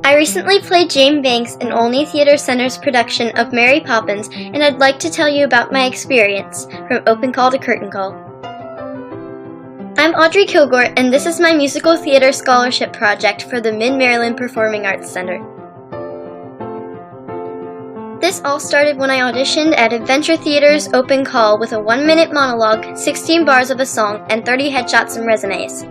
I recently played Jane Banks in Olney Theatre Center's production of Mary Poppins, and I'd like to tell you about my experience from open call to curtain call. I'm Audrey Kilgore, and this is my musical theater scholarship project for the Mid-Maryland Performing Arts Center. This all started when I auditioned at Adventure Theater's open call with a 1-minute monologue, 16 bars of a song, and 30 headshots and resumes.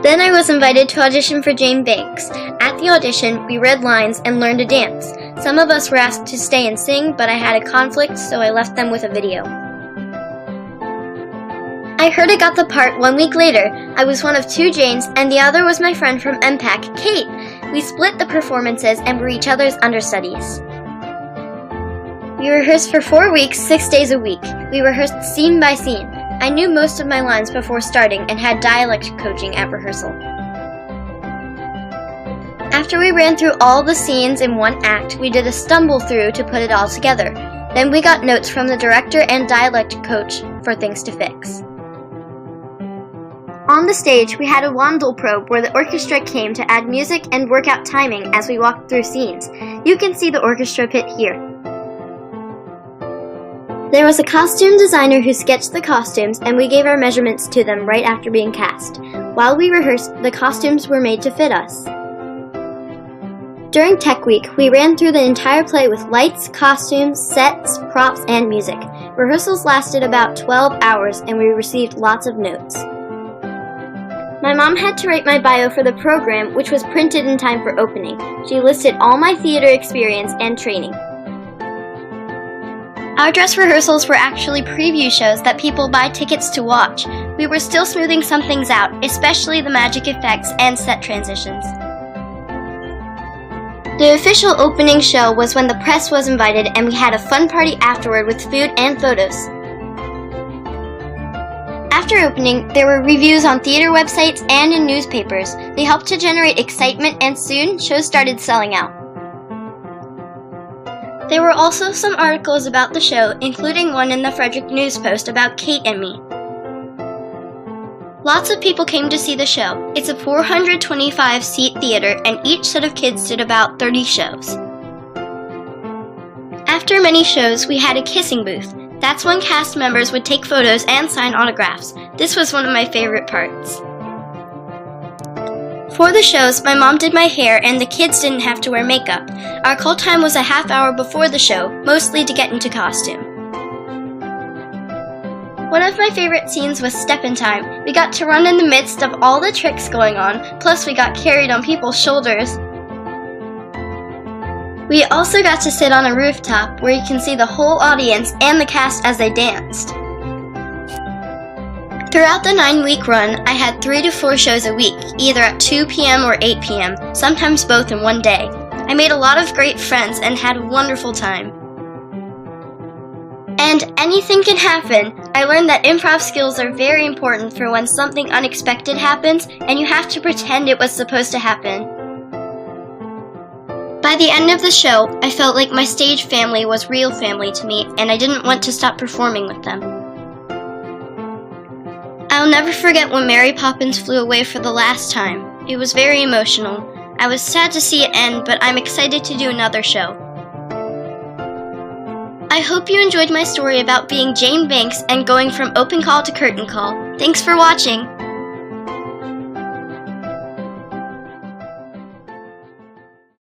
Then I was invited to audition for Jane Banks. At the audition, we read lines and learned to dance. Some of us were asked to stay and sing, but I had a conflict, so I left them with a video. I heard I got the part 1 week later. I was one of 2 Janes, and the other was my friend from MPAC, Kate. We split the performances and were each other's understudies. We rehearsed for 4 weeks, 6 days a week. We rehearsed scene by scene. I knew most of my lines before starting and had dialect coaching at rehearsal. After we ran through all the scenes in one act, we did a stumble through to put it all together. Then we got notes from the director and dialect coach for things to fix. On the stage, we had a Wandel probe where the orchestra came to add music and work out timing as we walked through scenes. You can see the orchestra pit here. There was a costume designer who sketched the costumes, and we gave our measurements to them right after being cast. While we rehearsed, the costumes were made to fit us. During Tech Week, we ran through the entire play with lights, costumes, sets, props, and music. Rehearsals lasted about 12 hours, and we received lots of notes. My mom had to write my bio for the program, which was printed in time for opening. She listed all my theater experience and training. Our dress rehearsals were actually preview shows that people buy tickets to watch. We were still smoothing some things out, especially the magic effects and set transitions. The official opening show was when the press was invited, and we had a fun party afterward with food and photos. After opening, there were reviews on theater websites and in newspapers. They helped to generate excitement, and soon, shows started selling out. There were also some articles about the show, including one in the Frederick News Post about Kate and me. Lots of people came to see the show. It's a 425-seat theater, and each set of kids did about 30 shows. After many shows, we had a kissing booth. That's when cast members would take photos and sign autographs. This was one of my favorite parts. For the shows, my mom did my hair and the kids didn't have to wear makeup. Our call time was a half hour before the show, mostly to get into costume. One of my favorite scenes was Step in Time. We got to run in the midst of all the tricks going on, plus we got carried on people's shoulders. We also got to sit on a rooftop where you can see the whole audience and the cast as they danced. Throughout the 9-week run, I had 3 to 4 shows a week, either at 2 p.m. or 8 p.m., sometimes both in one day. I made a lot of great friends and had a wonderful time. And anything can happen. I learned that improv skills are very important for when something unexpected happens and you have to pretend it was supposed to happen. By the end of the show, I felt like my stage family was real family to me, and I didn't want to stop performing with them. I'll never forget when Mary Poppins flew away for the last time. It was very emotional. I was sad to see it end, but I'm excited to do another show. I hope you enjoyed my story about being Jane Banks and going from open call to curtain call. Thanks for watching!